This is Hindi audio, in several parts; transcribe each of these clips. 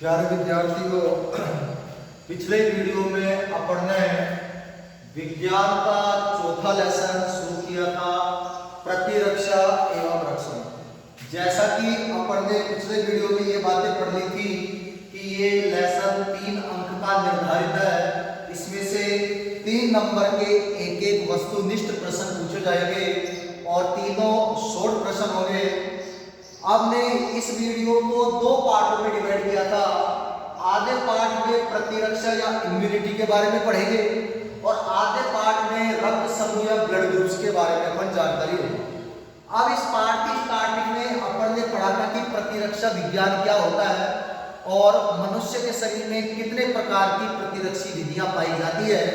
प्यारे विद्यार्थियों, पिछले वीडियो में अपन ने विज्ञान का चौथा लेसन शुरू किया था, प्रतिरक्षा एवं रक्षण। जैसा कि अपन ने पिछले वीडियो में ये बातें पढ़ ली थी कि ये लेसन 3 अंक का निर्धारित है। इसमें से 3 नंबर के एक एक वस्तुनिष्ठ प्रश्न पूछे जाएंगे और तीनों शॉर्ट प्रश्न होंगे। आपने इस वीडियो को 2 पार्टों में डिवाइड किया था। आधे पार्ट में प्रतिरक्षा या इम्यूनिटी के बारे में पढ़ेंगे और आधे पार्ट में रक्त समूह या ब्लड ग्रुप्स के बारे में अपन जानकारी होगी। अब इस पार्ट की स्टार्टिंग में अपन ने पढ़ा था कि प्रतिरक्षा विज्ञान क्या होता है और मनुष्य के शरीर में कितने प्रकार की प्रतिरक्षी विधियां पाई जाती है,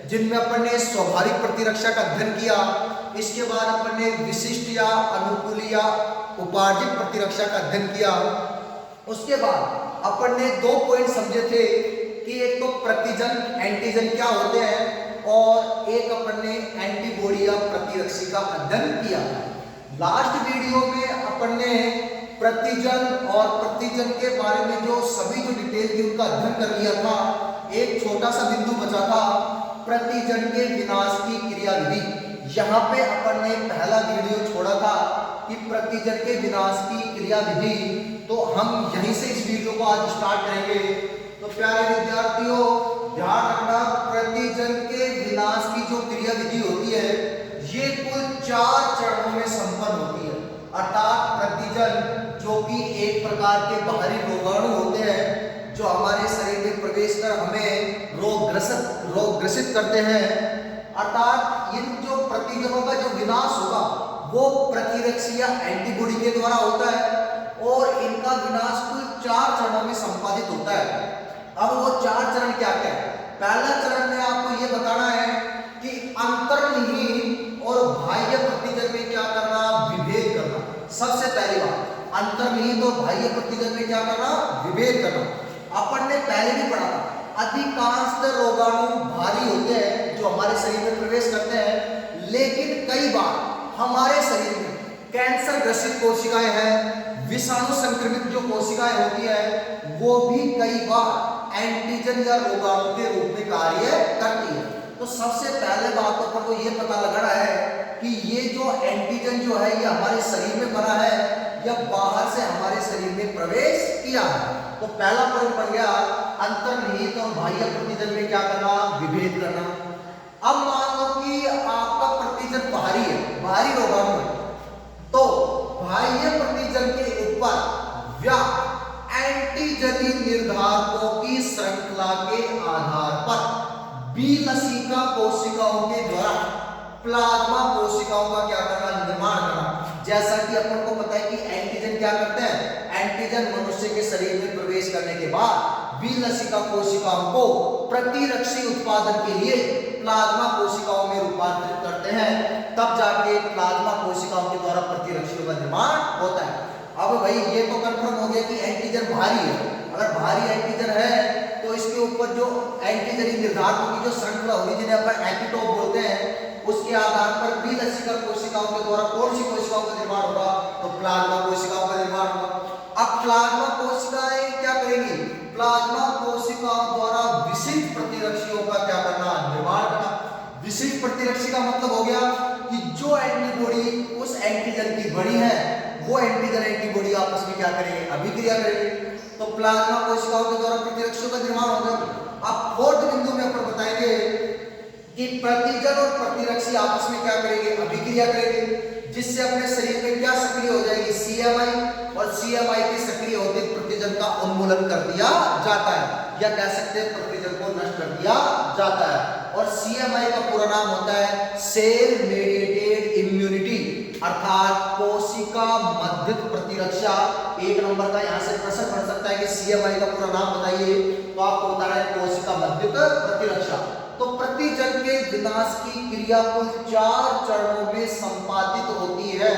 जिनमें अपन ने स्वाभाविक प्रतिरक्षा का अध्ययन किया। इसके बाद अपन ने विशिष्ट या अनुकूली या उपार्जित प्रतिरक्षा का अध्ययन किया। उसके बाद अपन ने 2 पॉइंट समझे थे कि एक तो प्रतिजन एंटीजन क्या होते हैं और एक अपन ने एंटीबॉडी या प्रतिरक्षी का अध्ययन किया। लास्ट वीडियो में अपन ने प्रतिजन और प्रतिजन के बारे में जो सभी जो डिटेल थी उनका अध्ययन कर लिया था। एक छोटा सा बिंदु बचा था, प्रतिजन के विनाश की क्रियाविधि। यहाँ पे अपन ने पहला वीडियो छोड़ा था कि प्रतिजन के विनाश की क्रियाविधि, तो हम यहीं से इस वीडियो को आज स्टार्ट करेंगे। तो प्यारे विद्यार्थियों, ध्यान रखना, प्रतिजन के विनाश की जो क्रियाविधि होती है ये कुल 4 चरणों में संपन्न होती है। अर्थात प्रतिजन जो कि एक प्रकार के बाहरी रोगाणु होते हैं जो हमारे शरीर में प्रवेश कर हमें रोग ग्रसित करते हैं। अर्थात इन जो प्रतिजनों का जो विनाश होगा वो प्रतिरक्षी या एंटीबॉडी के द्वारा होता है और इनका विनाश कुल 4 चरणों में संपादित होता है। अब वो 4 चरण क्या क्या है? पहला चरण में आपको ये बताना है कि अंतर्निहित और बाह्य प्रतिजन में क्या करना, विभेद करना। सबसे पहली बात, अंतर्निहित और बाह्य प्रतिजन में क्या करना, विभेद करना। अपन ने पहले भी पढ़ा था, अधिकांश रोगाणु भारी होते हैं जो हमारे शरीर में प्रवेश करते हैं, लेकिन कई बार हमारे शरीर में कैंसर ग्रसित कोशिकाएं हैं, विषाणु संक्रमित जो कोशिकाएं होती है वो भी कई बार एंटीजन या रोगाणु के रूप में कार्य करती है। तो सबसे पहले बात तो अपन को ये पता लगाना है कि ये जो एंटीजन जो है ये हमारे शरीर में बना है या बाहर से हमारे शरीर में प्रवेश किया है। तो पहला पॉइंट बन गया अंतर्निहित और बाह्य प्रतिजन में क्या करना, विभेद करना। अब मान लो कि आपका प्रतिजन बाहरी है, बाहरी रोगाणु है, तो बाह्य प्रतिजन के ऊपर एंटीजनी निर्धारकों की श्रृंखला के आधार पर बी-लसिका कोशिकाओं के द्वारा प्लाज्मा कोशिकाओं का क्या करना, निर्माण करना। जैसा कि अपन को पता है कि एंटीजन क्या करते हैं, एंटीजन मनुष्य के शरीर में प्रवेश करने के बाद बी-लसिका कोशिकाओं को प्रतिरक्षी उत्पादन के लिए प्लाज्मा कोशिकाओं में रूपांतरित करते हैं, तब जाके प्लाज्मा कोशिकाओं के द्वारा प्रतिरक्षियों का निर्माण होता है। अब भाई ये तो कंफर्म हो गया कि एंटीजन भारी है। अगर भारी एंटीजन है तो इसके ऊपर जो एंटीजन निर्धारकों की जो श्रृंखला होगी, जिन्हें अपन एपिटोप बोलते हैं, उसके आधार पर बी-लसिका कोशिकाओं के द्वारा कौन सी कोशिकाओं का निर्माण होगा, तो प्लाज्मा कोशिकाओं का निर्माण होगा। अब प्लाज्मा कोशिकाएं क्या करेंगी, प्लाज्मा कोशिकाओं द्वारा विशिष्ट प्रतिरक्षियों का क्या करना, निर्माण करना। विशिष्ट प्रतिरक्षी का मतलब हो गया कि जो एंटीबॉडी उस एंटीजन की बड़ी है वो एंटीजन एंटीबॉडी आपस में क्या करेंगे, अभिक्रिया करेंगे। तो प्लाज्मा कोशिकाओं के द्वारा प्रतिरक्षियों का निर्माण होगा। अब 4th बिंदु में अपन बताएंगे कि प्रतिजन और प्रतिरक्षी आपस में क्या करेंगे, अभिक्रिया करेंगे, जिससे अपने शरीर में क्या सक्रिय हो जाएगी, सीएमआई, और सीएमआई के सक्रिय होते प्रतिजन का उन्मूलन कर दिया जाता है, या कह सकते हैं प्रतिजन को नष्ट कर दिया जाता है। और सीएमआई का पूरा नाम होता है सेल मेडिएटेड इम्यूनिटी, अर्थात कोशिका मध्यस्थ प्रतिरक्षा। 1 नंबर का यहाँ से प्रश्न बन सकता है कि सीएमआई का पूरा नाम बताइए, तो आपको बताना है कोशिका मध्यस्थ प्रतिरक्षा। तो प्रतिजन के विनाश की क्रिया कुल 4 चरणों में संपादित होती है।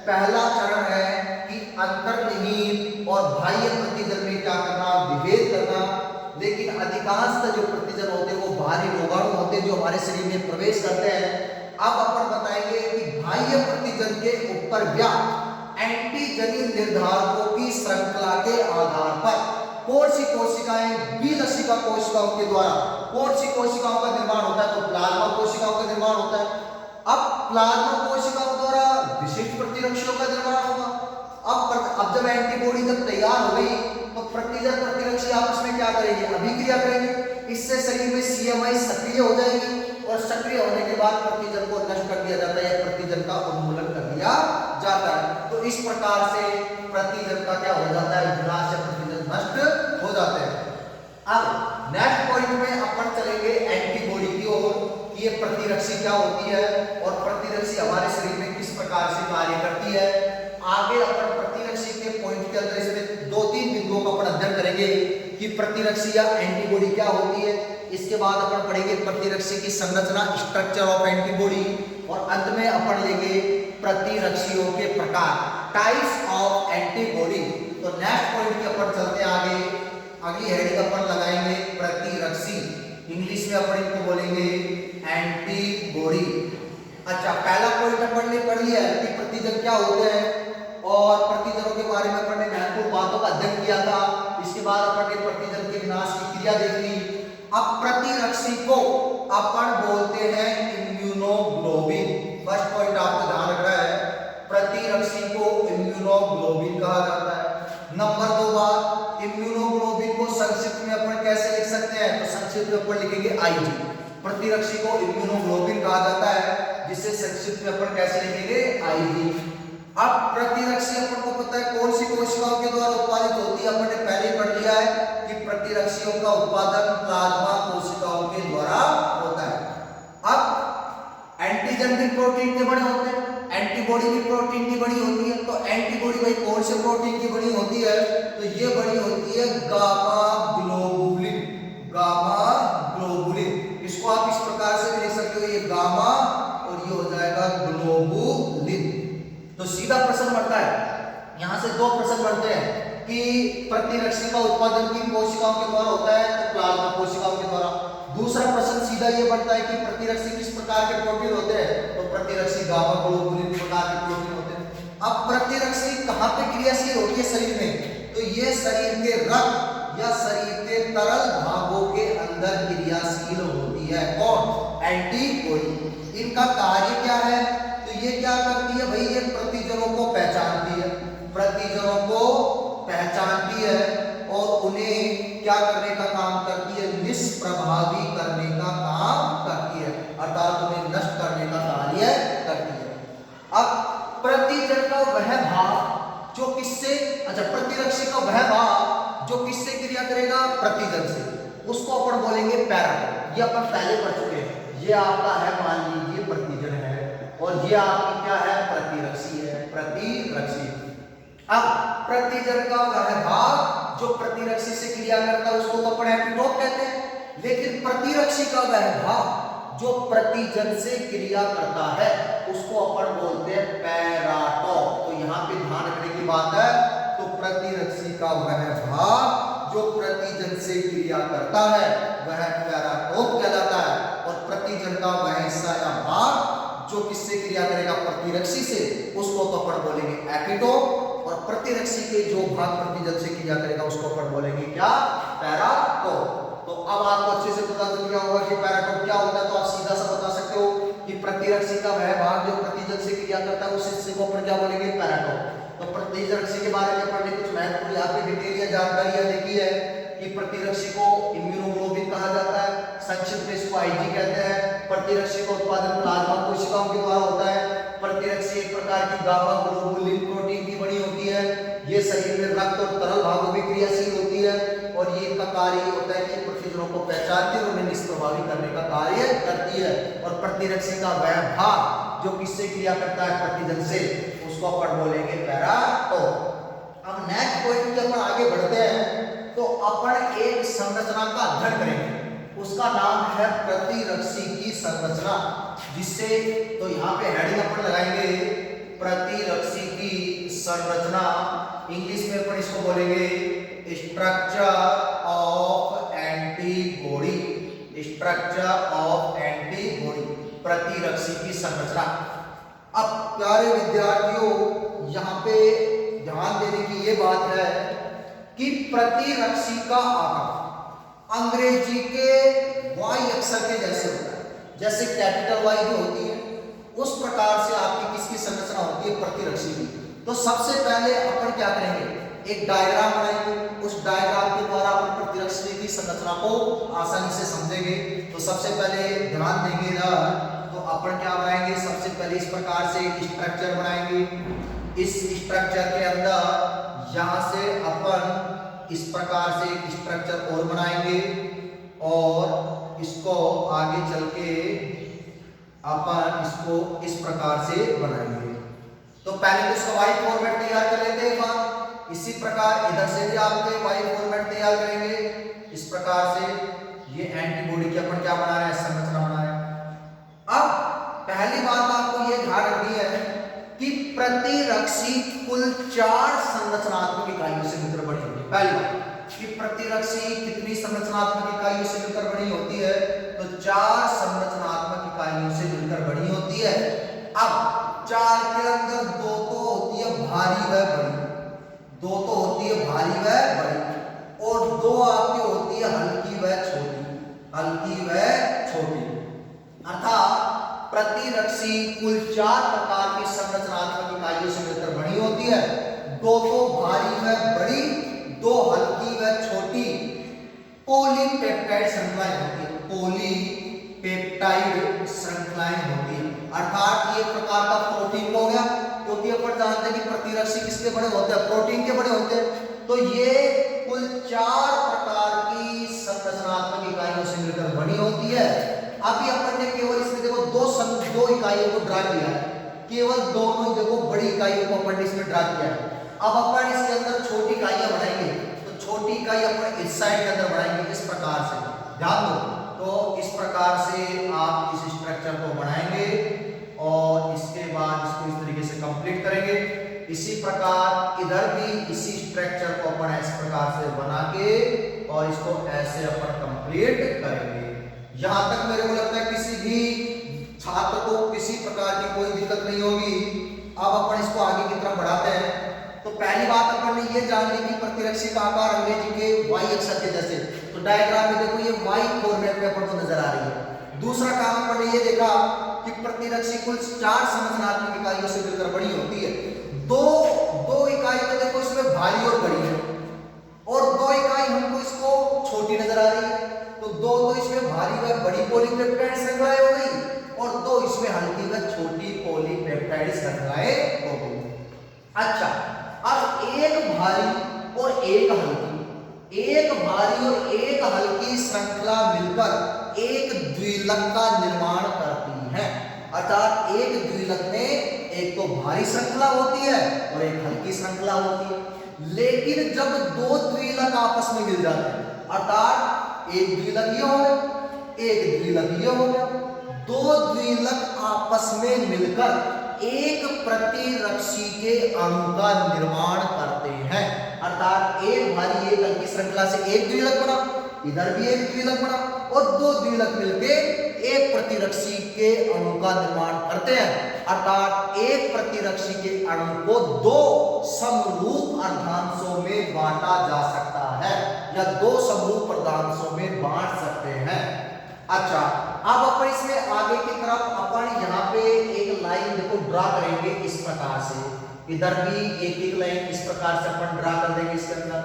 पहला चरण है कि अंतर्निहित और बाह्य प्रतिजन में क्या करना, विभेद करना। लेकिन अधिकांश जो प्रतिजन होते हैं वो बाहरी रोगाणु होते हैं जो हमारे शरीर में प्रवेश करते हैं। अब अपन बताएंगे कि बाह्य प्रतिजन के ऊपर एंटीजनी निर्धारकों की श्रृंखला के आधार पर कौन सी कोशिकाएं बीजशिका कोशिकाओं के द्वारा, कौन सी कोशिकाओं का निर्माण होता है, तो प्लाज्मा कोशिकाओं का निर्माण होता है। अब प्लाज्मा कोशिकाओं द्वारा विशिष्ट प्रतिरक्षियों का निर्माण होगा। अब जब एंटीबॉडी जब तैयार हो गई तो प्रतिजन प्रतिरक्षी आपस में क्या करेंगे, अभिक्रिया करेंगे। इससे शरीर में सीएमआई सक्रिय हो जाएगी और सक्रिय होने के बाद प्रतिजन को नष्ट कर दिया जाता है या प्रतिजन का उन्मूलन कर दिया जाता है। तो इस प्रकार से प्रतिजन का क्या हो जाता है, विनाश या प्रतिजन नष्ट हो जाते हैं। अब नेक्स्ट पॉइंट में अपन चलेंगे एंटीबॉडी की ओर कि ये प्रतिरक्षी क्या होती है और प्रतिरक्षी हमारे शरीर में किस प्रकार से कार्य करती है। आगे अपन प्रतिरक्षी के पॉइंट के अंदर इसमें 2-3 बिंदुओं का अपन अध्ययन करेंगे कि प्रतिरक्षी या एंटीबॉडी क्या होती है। इसके बाद अपन पढ़ेंगे प्रतिरक्षी की संरचना, स्ट्रक्चर ऑफ एंटीबॉडी, और अंत में अपन लेंगे प्रतिरक्षियों के प्रकार, टाइप्स ऑफ एंटीबॉडी। तो नेक्स्ट पॉइंट के अपन चलते आगे, अगली हेडिंग अपन लगाएंगे प्रतिरक्षी, इंग्लिश में अपन इनको बोलेंगे एंटीबॉडी। अच्छा, पहला पॉइंट अपन ने पढ़ लिया है कि प्रतिजन क्या होते हैं और प्रतिजनों के बारे में अपन ने महत्वपूर्ण बातों का अध्ययन किया था। इसके बाद अपन ने प्रतिजन के विनाश की क्रिया देख ली। अब प्रतिरक्षी को अपन बोलते हैं इम्यूनोग्लोबिन। फर्स्ट पॉइंट आपको ध्यान रखना है, प्रतिरक्षी को इम्यूनोग्लोबिन कहा जाता है। नंबर 2 बात, इम्यूनोग्लोबिन को संक्षिप्त में अपन कैसे लिख सकते हैं, तो संक्षिप्त में अपन लिखेंगे आईजी। प्रतिरक्षी को इम्यूनोग्लोबिन कहा जाता है, जिसे संक्षिप्त में अपन कैसे लिखेंगे, आईजी। अब प्रतिरक्षी अपन को पता है कौन सी कोशिकाओं के द्वारा उत्पादित होती है, अपन ने पहले ही पढ़ लिया है कि प्रतिरक्षियों का उत्पादन प्लाज्मा कोशिकाओं के द्वारा होता है। अब एंटीजन भी प्रोटीन के बने होते हैं, एंटीबॉडी भी प्रोटीन की बनी होती है। तो एंटीबॉडी भाई कौन से प्रोटीन की बनी होती है, तो ये बनी होती है गामा ग्लोबुलिन, गामा ग्लोबुलिन। इसको आप इस प्रकार से भी लिख सकते हो, ये गामा और ये हो जाएगा ग्लोबुलिन। तो सीधा प्रश्न बनता है, यहां से 2 प्रश्न बनते हैं कि प्रतिरक्षी का उत्पादन किन कोशिकाओं के द्वारा होता है, तो प्लाज्मा कोशिकाओं के द्वारा। दूसरा प्रश्न सीधा ये बनता है कि प्रतिरक्षी किस प्रकार के प्रोटीन होते हैं, तो प्रतिरक्षी गामा ग्लोबुलिन प्रकार के प्रोटीन होते हैं। अब प्रतिरक्षी कहां पे क्रियाशील होती है शरीर में, तो ये शरीर के रक्त या शरीर के तरल भागों के अंदर क्रियाशील होती है। कौन, एंटीबॉडी। इनका कार्य क्या है, तो ये क्या करती है भाई, ये प्रतिजनों को पहचानती है, प्रतिजनों को पहचानती है और उन्हें क्या करने का काम करती है, निष्प्रभावी करने का काम करती है, अर्थात उन्हें नष्ट करने का कार्य करती है। अब प्रतिजन का वह भाग जो किससे, अच्छा प्रतिरक्षी का वह भाग जो किससे क्रिया करेगा, प्रतिजन से, उसको अपन बोलेंगे पैराटोप। ये अपन पहले पढ़ चुके हैं। ये आपका है, मान लीजिए प्रतिजन है और ये आपकी क्या है, प्रतिरक्षी है, प्रतिरक्षी। अब प्रतिजन का वह भाग जो प्रतिरक्षी से क्रिया करता है उसको तो अपन एपिटोप कहते हैं, लेकिन प्रतिरक्षी का वह भाग जो प्रतिजन से क्रिया करता है उसको अपन बोलते हैं पैराटोप। तो यहाँ पे ध्यान रखने की बात है, तो प्रतिरक्षी का वह भाग जो प्रतिजन से क्रिया करता है वह पैराटोप कहलाता है, और प्रतिजन का वह हिस्सा या भाग जो किससे क्रिया करेगा, प्रतिरक्षी से, उसको तो अपन बोलेंगे एपिटोप, और प्रतिरक्षी के जो भाग प्रतिजन से क्रिया करेगा उसको अपन बोलेंगे क्या, पैराटोप। तो अब आपको अच्छे से पता चल गया होगा कि पैराटोप क्या होता है। तो आप सीधा सा बता सकते हो कि प्रतिरक्षी का वह भाग जो प्रतिजन से क्रिया करता है उस हिस्से को अपन क्या बोलेंगे, पैराटोप। तो प्रतिरक्षी के बारे में अपन ने कुछ महत्वपूर्ण यहाँ पे डिटेल या जानकारियां देखी है कि प्रतिरक्षी को इम्यूनोग्लोबिन कहा जाता है, संक्षिप्त में इसको आईजी कहते हैं। प्रतिरक्षी का उत्पादन प्लाज्मा कोशिकाओं के द्वारा होता है। प्रतिरक्षी एक प्रकार की गामा ग्लोबुलिन प्रोटीन की बनी होती है। ये शरीर में रक्त और तरल भागों में क्रियाशील होती है और ये इनका कार्य होता है कि प्रतिजनों को पहचानती है और उन्हें निष्प्रभावी करने का कार्य करती है। और प्रतिरक्षी का वह भाग जो किससे क्रिया करता है, प्रतिजन से, उसको अपन बोलेंगे पैराटोप। अब नेक्स्ट पॉइंट जब अपन आगे बढ़ते हैं तो अपन एक संरचना का अध्ययन करेंगे, उसका नाम है प्रतिरक्षी की संरचना, जिससे तो यहाँ पे हेडिंग अपन लगाएंगे प्रतिरक्षी की संरचना। इंग्लिश में अपन इसको बोलेंगे structure of antibody, structure of antibody, प्रतिरक्षी की संरचना। अब प्यारे विद्यार्थियों, यहाँ पे ध्यान देने की ये बात है कि प्रतिरक्षी का आकार अंग्रेजी के वाई अक्षर के जैसे होता है। जैसे कैपिटल वाई जो होती है उस प्रकार से आपकी किसकी संरचना होती है, प्रतिरक्षी की। तो सबसे पहले अपन क्या करेंगे, एक डायग्राम बनाएंगे, उस डायग्राम के द्वारा अपन प्रतिरक्षी की संरचना को आसानी से समझेंगे। तो सबसे पहले ध्यान देंगे ना, तो अपन क्या बनाएंगे, सबसे पहले इस प्रकार से स्ट्रक्चर बनाएंगे। इस स्ट्रक्चर के अंदर यहां से अपन इस प्रकार से एक स्ट्रक्चर और बनाएंगे और इसको आगे चल के अपन इसको इस प्रकार से बनाएंगे। तो पहले तो इसका वाई फॉर्मेट तैयार कर लेते हैं एक बार। इसी प्रकार इधर से भी आपके वाई फॉर्मेट तैयार करेंगे इस प्रकार से। ये एंटीबॉडी की अपन क्या बना रहे हैं, संरचना बना रहे हैं। अब पहली बात आपको ये ध्यान रखनी है कि प्रतिरक्षी कुल 4 संरचनात्मक इकाइयों से मिलकर बनी होती है। पहली बात कि प्रतिरक्षी कितनी संरचनात्मक इकाइयों से मिलकर बनी होती है, तो 4 संरचनात्मक इकाइयों से मिलकर बनी होती है। अब 4 के अंदर 2 तो होती है भारी व बड़ी, 2 तो होती है भारी व बड़ी और 2 आपकी होती है हल्की व छोटी, हल्की व छोटी। अर्थात प्रतिरक्षी कुल 4 प्रकार की संरचनात्मक इकाइयों से मिलकर बनी होती है। 2 तो भारी व बड़ी, 2 हल्की व छोटी पॉलीपेप्टाइड श्रृंखलाएं होती है, पॉलीपेप्टाइड श्रृंखलाएं होती है। अर्थात ये प्रकार का प्रोटीन हो गया, क्योंकि अपन जानते हैं कि प्रतिरक्षी किसके बने होते हैं, प्रोटीन के बने होते हैं। तो ये कुल 4 प्रकार की संरचनात्मक इकाइयों से मिलकर बनी होती है। अभी अपन ने केवल इसमें देखो 2 इकाइयों को ड्रा किया है, केवल दोनों देखो बड़ी इकाइयों को अपन ने इसमें ड्रा किया है। अब अपन इसके अंदर छोटी इकाइयां बनाएंगे, तो छोटी इकाई अपन इस साइड के अंदर बनाएंगे इस प्रकार से, ध्यान दो। तो इस प्रकार से आप इस स्ट्रक्चर को बनाएंगे और इसके बाद इसको इस तरीके से कंप्लीट करेंगे। इसी प्रकार इधर भी इसी स्ट्रक्चर को अपन इस प्रकार से बना के और इसको ऐसे अपन कंप्लीट करेंगे। यहां तक मेरे को लगता है किसी भी छात्र को किसी प्रकार की कोई दिक्कत नहीं होगी। अब अपन इसको आगे की तरफ बढ़ाते हैं। तो पहली बात अपन ने ये जान ली कि प्रतिरक्षी का आकार अंग्रेजी के वाई अक्षर के जैसे, तो डायग्राम में देखो ये वाई फॉर्मेट में अपन को नजर आ रही है। दूसरा काम अपन ने ये देखा कि प्रतिरक्षी कुल 4 संरचनात्मक इकाइयों से मिलकर बनी होती है। दो इकाई तो देखो इसमें भारी और बड़ी है और 2 इकाई हमको इसको छोटी नजर आ रही है। तो 2 तो इसमें भारी व बड़ी पॉलीपेप्टाइड श्रृंखलाएं हो गई और 2 इसमें हल्की व छोटी पॉलीपेप्टाइड श्रृंखलाएं हो गई। अच्छा, अब एक भारी और एक हल्की, एक भारी और एक हल्की श्रृंखला मिलकर एक द्विलक का निर्माण करती है। अर्थात एक द्विलक में एक तो भारी श्रृंखला होती है और एक हल्की श्रृंखला होती है। लेकिन जब 2 द्विलक आपस में मिल जाते हैं, अर्थात एक द्विलक ये हो गया, एक द्विलक ये हो गया, 2 द्विलक आपस में मिलकर एक प्रतिरक्षी के अणु का निर्माण करते हैं। अर्थात एक भारी एक हल्की श्रृंखला से एक द्विलक बना, इधर भी एक द्विलक बना और 2 द्विलक मिलकर एक प्रतिरक्षी के अणु का निर्माण करते हैं। अर्थात एक प्रतिरक्षी के अणु को 2 समरूप अर्धांशों में बांटा जा सकता है या 2 समरूप अर्धांशों में बांट सकते हैं। अच्छा, अब अपन इसमें आगे की तरफ अपन यहाँ पे एक लाइन देखो ड्रा करेंगे इस प्रकार से। इधर भी एक लाइन इस प्रकार से अपन ड्रा कर देंगे इसके अंदर।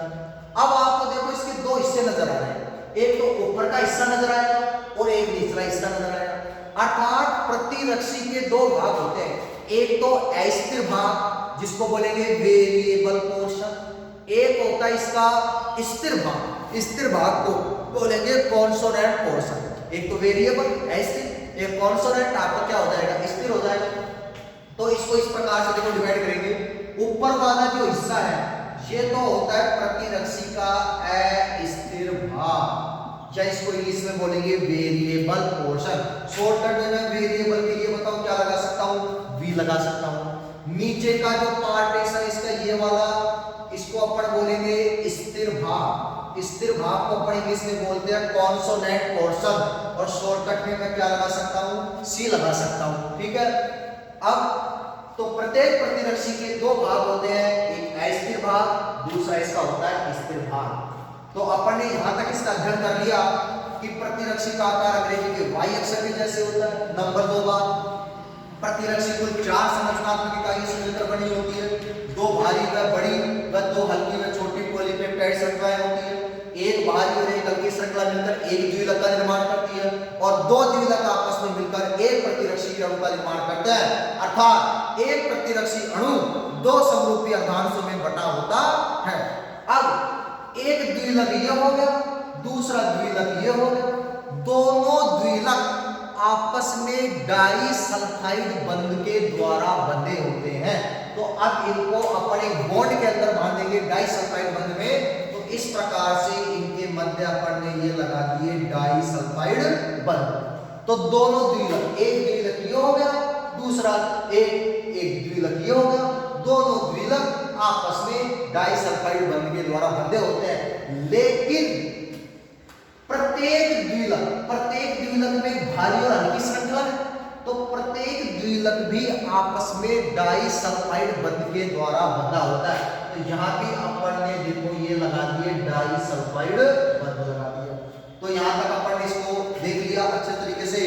अब आपको देखो इसके 2 हिस्से नजर आ रहे हैं, एक तो ऊपर का हिस्सा नजर आएगा और एक निचला हिस्सा नजर आएगा। अर्थात प्रतिरक्षी के 2 भाग होते हैं, एक तो अस्थिर भाग जिसको बोलेंगे वेरिएबल पोर्शन, एक होता है इसका स्थिर भाग, स्थिर भाग को बोलेंगे कॉन्सोनेंट पोर्शन। एक तो वेरिएबल अस्थिर, एक कॉन्सोनेंट आपका क्या हो जाएगा, स्थिर हो जाएगा। तो इसको इस प्रकार से देखो डिवाइड करेंगे। ऊपर वाला जो हिस्सा है ये तो होता है प्रतिरक्षी का अस्थिर भाग, या इसको इंग्लिश में बोलेंगे वेरिएबल पोर्शन। शॉर्टकट में मैं वेरिएबल के लिए बताऊं क्या लगा सकता हूं, वी लगा सकता हूं। नीचे का जो पार्ट है इसका ये वाला, इसको अपन बोलेंगे स्थिर भाग। स्थिर भाग को अपन इंग्लिश में बोलते हैं कॉन्सोनेंट पोर्शन और शॉर्टकट में मैं क्या लगा सकता हूं, सी लगा सकता हूं। ठीक है, अब तो प्रत्येक प्रतिरक्षी के दो भाग होते हैं, एक अस्थिर भाग, दूसरा इसका होता है स्थिर भाग। तो अपन ने यहां तक इसका अध्ययन कर लिया कि प्रतिरक्षी का आकार अंग्रेजी के वाई अक्षर के जैसे होता है। नंबर 2 बात, प्रतिरक्षी कुल 4 संरचनात्मक इकाइयों से मिलकर बनी होती है। 2 भारी व बड़ी व 2 हल्की व छोटी पॉलीपेप्टाइड श्रृंखलाएं होती है। एक भारी और एक हल्की श्रृंखला मिलकर एक द्विलक का निर्माण करती है और 2 द्विलक आपस में मिलकर एक प्रतिरक्षी के अणु का निर्माण करते हैं। अर्थात एक प्रतिरक्षी अणु 2 समरूपी अर्धांशों में बटा होता है। अब एक द्विलक ये हो गया, दूसरा द्विलक ये हो गया। दोनों द्विलक आपस में डाई सल्फाइड बंध के द्वारा बंधे होते हैं। तो अब इनको अपने बॉन्ड के अंदर बांधेंगे डाई सल्फाइड बंध में। तो इस प्रकार से इनके मध्य अपन ने ये लगा दिए डाई सल्फाइड बंध। तो दोनों द्विलक, एक द्विलक ये हो गया, दूसरा एक द्विलक ये हो गया। दोनों द्विलक आपस में डाई सल्फाइड बंध के द्वारा बंधे होते हैं। लेकिन प्रत्येक द्विलक में भारी और हल्की श्रृंखला है, तो प्रत्येक द्विलक भी आपस में डाई सल्फाइड बंध के द्वारा बंधा होता है। तो यहाँ भी अपन ने देखो ये लगा दिए डाई सल्फाइड बंध लगा दिया। तो यहाँ तक अपन ने इसको देख लिया अच्छे तरीके से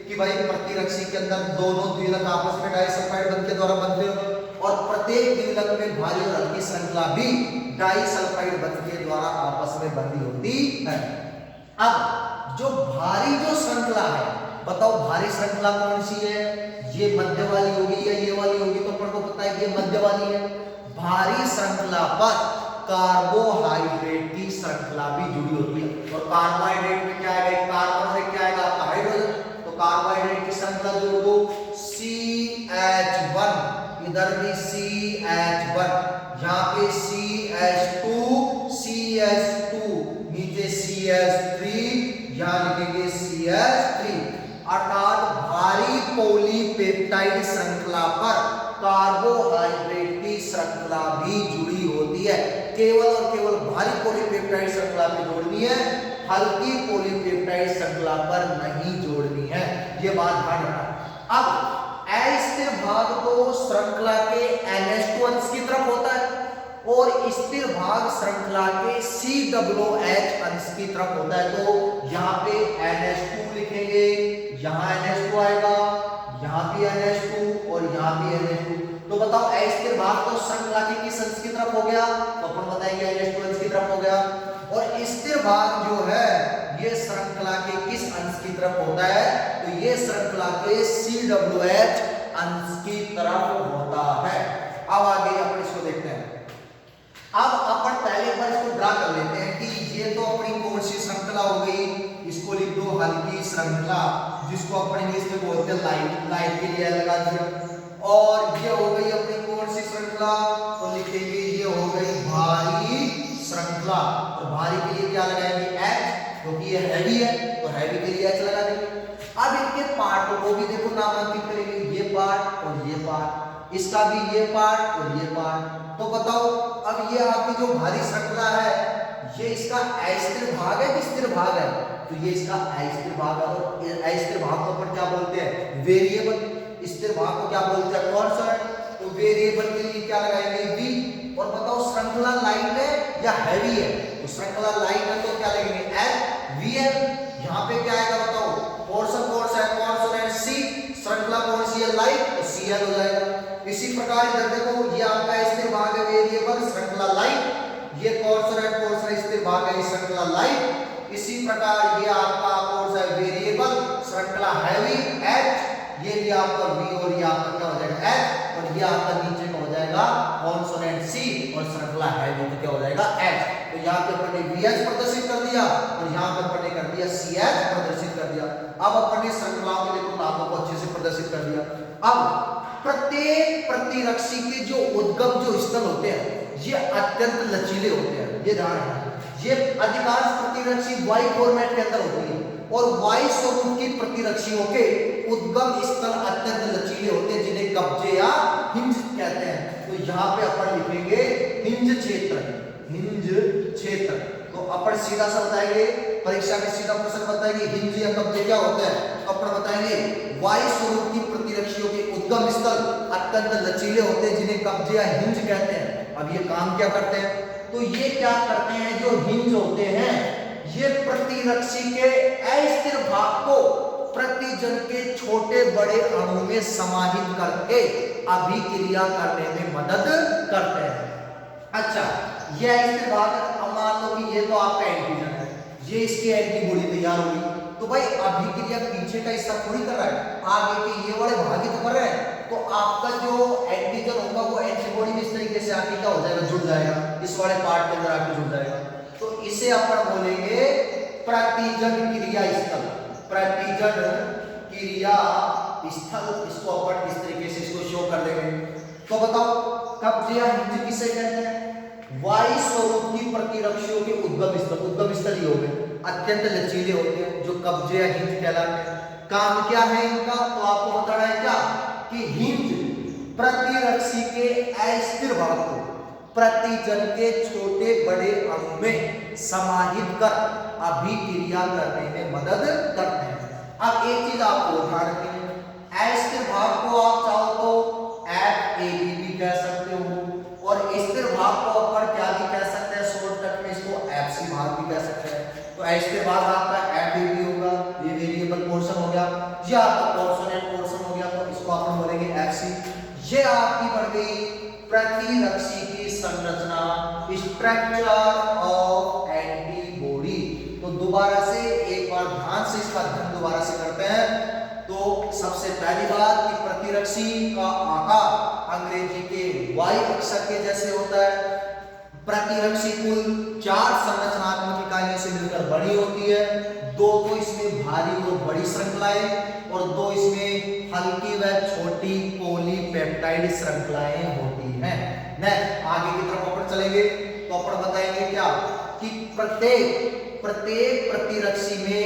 कि भाई प्रतिरक्षी के अंदर दोनों द्विलक आपस में डाई सल्फाइड बंध के द्वारा बंधते हैं और प्रत्येक द्विलक में भारी और हल्की श्रृंखला भी डाई सल्फाइड बंध के द्वारा आपस में बंधी होती है। अब जो भारी जो श्रृंखला है, बताओ भारी श्रृंखला कौन सी है? ये मध्य वाली होगी या ये वाली होगी? तो अपन को पता है कि ये मध्य वाली है। भारी श्रृंखला पर कार्बोहाइड्रेट की श्रृंखला भी जुड़ी होती है। और कार्बोहाइड्रेट में क्या आएगा? कार्बन से क्या आएगा? आपका हाइड्रोजन। तो कार्बोहाइड्रेट की श्रृंखला जोड़ दो, CH1, इधर भी CH1, यहाँ पे CH2, CH2, नीचे CH3, यहाँ लिखेंगे CH3। अर्थात भारी पॉलीपेप्टाइड श्रृंखला पर कार्बोहाइड्रेट की श्रृंखला भी जुड़ी होती है। केवल और केवल भारी पॉलीपेप्टाइड श्रृंखला पे जोड़नी है, हल्की पॉलीपेप्टाइड श्रृंखला पर नहीं जोड़नी है। ये बात ध्यान रखना। अब अस्थिर भाग तो श्रृंखला के NH2 अंश की तरफ होता है और स्थिर भाग श्रृंखला के COOH अंश की तरफ होता है। तो यहाँ पे NH2 लिखेंगे, यहाँ NH2 आएगा, यहाँ भी NH2 और यहाँ भी NH2। तो बताओ अस्थिर भाग तो श्रृंखला के किस अंश की तरफ हो गया? तो अपन बताएंगे NH2 अंश की तरफ हो गया। और स्थिर भाग जो है ये श्रृंखला के किस अंश की तरफ होता है? तो ये श्रृंखला के COOH अंश की तरफ होता है। अब आगे अपन इसको देखते हैं। अब अपन पहले एक बार इसको ड्रा कर लेते हैं कि ये तो अपनी कौन सी श्रृंखला हो गई? इसको लिख दो हल्की श्रृंखला, जिसको अपन इंग्लिश में बोलते हैं लाइट। लाइट के लिए लगा दिया। और ये हो गई अपनी कौन सी श्रृंखला? तो लिखेंगे ये हो गई भारी श्रृंखला। और भारी के लिए क्या लगाएंगे? H, क्योंकि ये हैवी है तो हैवी के लिए H लगा देंगे। अब इनके पार्टों को भी देखो नामांकित करेंगे, ये पार्ट और ये पार्ट, इसका भी ये पार्ट और ये पार्ट। तो बताओ अब ये आपकी जो भारी श्रृंखला है ये इसका अस्थिर भाग है कि स्थिर भाग है? तो ये इसका अस्थिर भाग है। और अस्थिर भाग को अपन क्या बोलते हैं? वेरिएबल। स्थिर भाग को क्या बोलते हैं? कांस्टेंट। तो वेरिएबल के लिए क्या लगाएंगे? V। और बताओ श्रृंखला लाइट है या हैवी है? तो श्रृंखला लाइट है तो क्या लगेंगे? L, VL। यहाँ पे क्या आएगा बताओ? पोर्शन कौन सा है? Constant C। श्रृंखला कौन सी है? लाइट, तो Cl हो जाएगा। इसी प्रकार इधर देखो ये आपका स्थिर भाग है वेरिएबल, श्रृंखला लाइट। ये कांस्टेंट पोर्शन स्थिर भाग है श्रृंखला लाइट। इसी प्रकार ये आपका कौन सा है? वेरिएबल, श्रृंखला हैवी H। ये भी आपका V और ये आपका क्या हो जाएगा? H। और ये आपका नीचे में हो जाएगा कांस्टेंट C और श्रृंखला हैवी तो क्या हो जाएगा? H। तो यहाँ पे अपन ने VH प्रदर्शित कर दिया और यहाँ पे अपन ने कर दिया CH प्रदर्शित कर दिया। अब अपन ने श्रृंखलाओं के लिए नामों को अच्छे से प्रदर्शित कर दिया। अब प्रत्येक प्रतिरक्षी के जो उद्गम जो स्थल होते हैं ये अत्यंत लचीले होते हैं। ये ध्यान रखना, ये अधिकांश प्रतिरक्षी वाई फॉर्मेट के अंदर होती है और वाई स्वरूप की प्रतिरक्षियों के उद्गम स्थल अत्यंत लचीले होते हैं, जिन्हें कब्जे या हिंज कहते हैं। तो यहाँ पे अपन लिखेंगे हिंज क्षेत्र। हिंज क्षेत्र तो अपन सीधा सा बताएंगे, परीक्षा में सीधा प्रश्न बताएंगे हिंज या कब्जे क्या होता है। तो अपन बताएंगे वाई स्वरूप की प्रतिरक्षियों के उद्गम स्थल अत्यंत लचीले होते हैं जिन्हें कब्जे या हिंज कहते हैं। अब ये काम क्या करते हैं? तो ये क्या करते हैं, जो हिंज होते हैं ये प्रतिरक्षी के अस्थिर भाग को प्रतिजन के छोटे बड़े अणु में समाहित करके अभिक्रिया करने में मदद करते हैं। अच्छा, ये अस्थिर भाग, अब मान लो कि ये तो आपका एंटीजन है, ये इसकी एंटीबॉडी तैयार होगी, तो भाई अभिक्रिया पीछे का हिस्सा थोड़ी कर रहा है, आगे के ये वाले भाग ही तो कर रहे हैं। तो आपका जो एंटीजन होगा वो एंटीबॉडी में इस तरीके से आके क्या हो जाएगा, जुड़ जाएगा, इस वाले पार्ट के अंदर आके जुड़ जाएगा। तो इसे अपन बोलेंगे प्रतिजन क्रिया स्थल, प्रतिजन क्रिया स्थल। इसको अपन इस तरीके से इसको शो कर देंगे। तो बताओ कब्जे या हिंज किसे कहते हैं? वायु स्वरूप की प्रतिरक्षियों के उद्गम स्थल, उद्गम स्थल ही हो गए, अत्यंत लचीले होते हैं जो कब्जे या हिंज कहलाते हैं। काम क्या है इनका? तो आपको बताना है क्या कि हिंज प्रतिरक्षी के अस्थिर भाग को प्रतिजन के छोटे बड़े अणु में समाहित कर अभिक्रिया करने में मदद करते हैं। अब एक चीज आपको ध्यान रखनी है, अस्थिर भाग को आप चाहो तो FAB भी कह सकते हो और स्थिर भाग को अपन क्या भी कह सकते हैं, शॉर्टकट में इसको FC भाग भी कह सकते हैं। तो अस्थिर भाग आपका FAB होगा, ये वेरिएबल पोर्शन हो गया, ये आपका पोर्शन एंड पोर्शन हो गया, तो इसको अपन बोलेंगे FC। ये आपकी बन गई प्रतिरक्षी की संरचना, स्ट्रक्चर ऑफ एंटीबॉडी। तो दोबारा से एक बार ध्यान से इसका अध्ययन दोबारा से करते हैं। तो सबसे पहली बात कि प्रतिरक्षी का आकार अंग्रेजी के वाई अक्षर के जैसे होता है। प्रतिरक्षी कुल 4 संरचनात्मक इकाइयों से मिलकर बनी होती है। 2 तो इसमें भारी और बड़ी श्रृंखलाएं और 2 इसमें हल्की व छोटी पॉलीपेप्टाइड श्रृंखलाएं होती हैं। नेक्स्ट आगे की तरफ अपन चलेंगे तो अपन बताएंगे क्या कि प्रत्येक प्रतिरक्षी में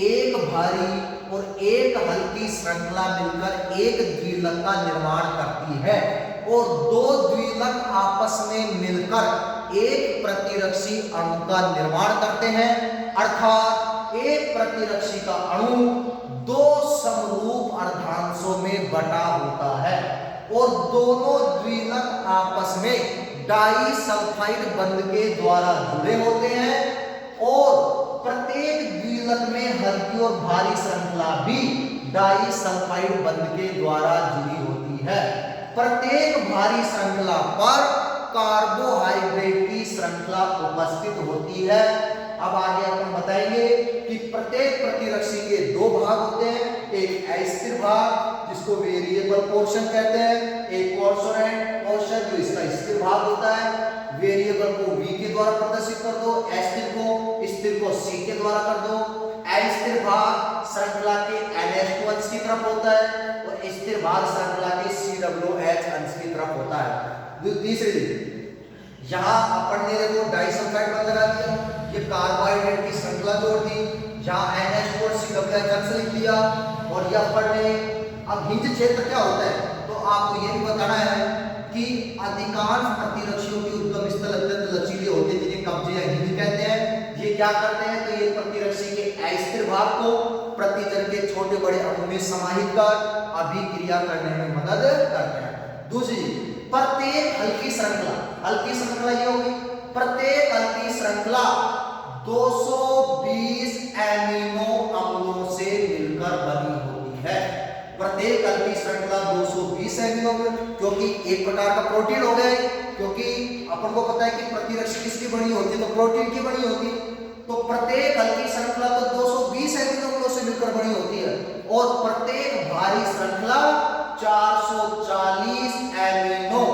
एक भारी और एक हल्की श्रृंखला मिलकर एक द्विलक का निर्माण करती है और 2 द्विलक आपस में मिलकर एक प्रतिरक्षी अणु का निर्माण करते हैं। अर्थात एक प्रतिरक्षी का अणु 2 समरूप अर्धांशों में बटा होता है और दोनों द्विलक आपस में डाइसल्फाइड बंध के द्वारा जुड़े होते हैं और प्रत्येक द्विलक में हल्की और भारी श्रृंखला भी डाइसल्फाइड बंध के द्वारा जुड़ी होती है। प्रत्येक भारी श्रृंखला पर कार्बोहाइड्रेट की श्रृंखला उपस्थित होती है। अब आगे अपन बताएंगे कि प्रत्येक प्रतिरक्षी के 2 भाग होते हैं, एक अस्थिर भाग जिसको वेरिएबल पोर्शन कहते हैं, एक कॉन्सोनेंट पोर्शन जो इसका स्थिर भाग होता है। वेरिएबल को V के द्वारा प्रदर्शित कर दो, स्थिर को C के द्वारा कर दो। अस्थिर भाग श्रृंखला के NH2 अंश की तरफ होता है और स्थिर भाग श्रृंखला के COH अंश की तरफ होता है। तीसरी यहाँ अपन ने देखो डाइसल्फाइड बंध लगा दिया, ये कार्बोहाइड्रेट की श्रृंखला जोड़ दी, यहाँ NH2 COH अंश लिख दिया और ये अपन ने अब हिंज क्षेत्र क्या होता है तो आपको ये भी बताना है कि अधिकांश प्रतिरक्षियों के उद्गम स्थल अत्यंत लचीले होते हैं जिन्हें कब्जे या हिंज कहते हैं। ये क्या करते हैं तो ये प्रतिरक्षी के अस्थिर भाग को प्रतिजन के छोटे बड़े अणु में समाहित कर अभिक्रिया करने में मदद करते हैं। दूसरी, प्रत्येक हल्की श्रृंखला ये होगी, प्रत्येक हल्की श्रृंखला 220 एमिनो अम्लों से मिलकर बनी होती है। प्रत्येक हल्की श्रृंखला 220 एमिनो, क्योंकि एक प्रकार का प्रोटीन हो गया, क्योंकि अपन को पता है कि प्रतिरक्षी किसकी बनी होती है तो प्रोटीन की बनी होती है। तो प्रत्येक हल्की श्रृंखला तो 220 एमिनो अम्लों से मिलकर बनी होती है और प्रत्येक भारी श्रृंखला 440 एमिनो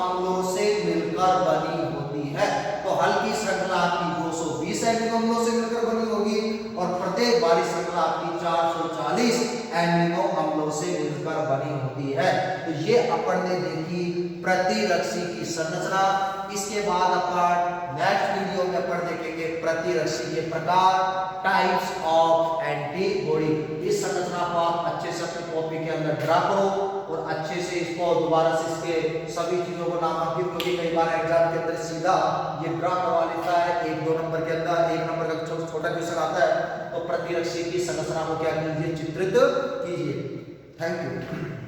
अम्लों से मिलकर बनी होती है। तो हल्की श्रृंखला आपकी 220 एमिनो अम्लों से मिलकर बनी होगी और प्रत्येक भारी श्रृंखला आपकी 440 एमिनो अम्लों से मिलकर बनी होती है। तो ये अपन ने देखी प्रतिरक्षी की संरचना। इसके बाद अपन नेक्स्ट वीडियो में अपन देखेंगे प्रतिरक्षी के प्रकार, टाइप्स ऑफ एंटीबॉडी। इस संरचना को आप अच्छे से अपनी कॉपी के अंदर ड्रा करो और अच्छे से इसको दोबारा से इसके सभी चीजों को नामांकित, क्योंकि कई बार एग्जाम के अंदर सीधा ये ड्रा करवा लेता है 1-2 नंबर के अंदर, 1 नंबर का छोटा क्वेश्चन आता है तो प्रतिरक्षी की संरचना को क्या कीजिए, चित्रित कीजिए। Thank you.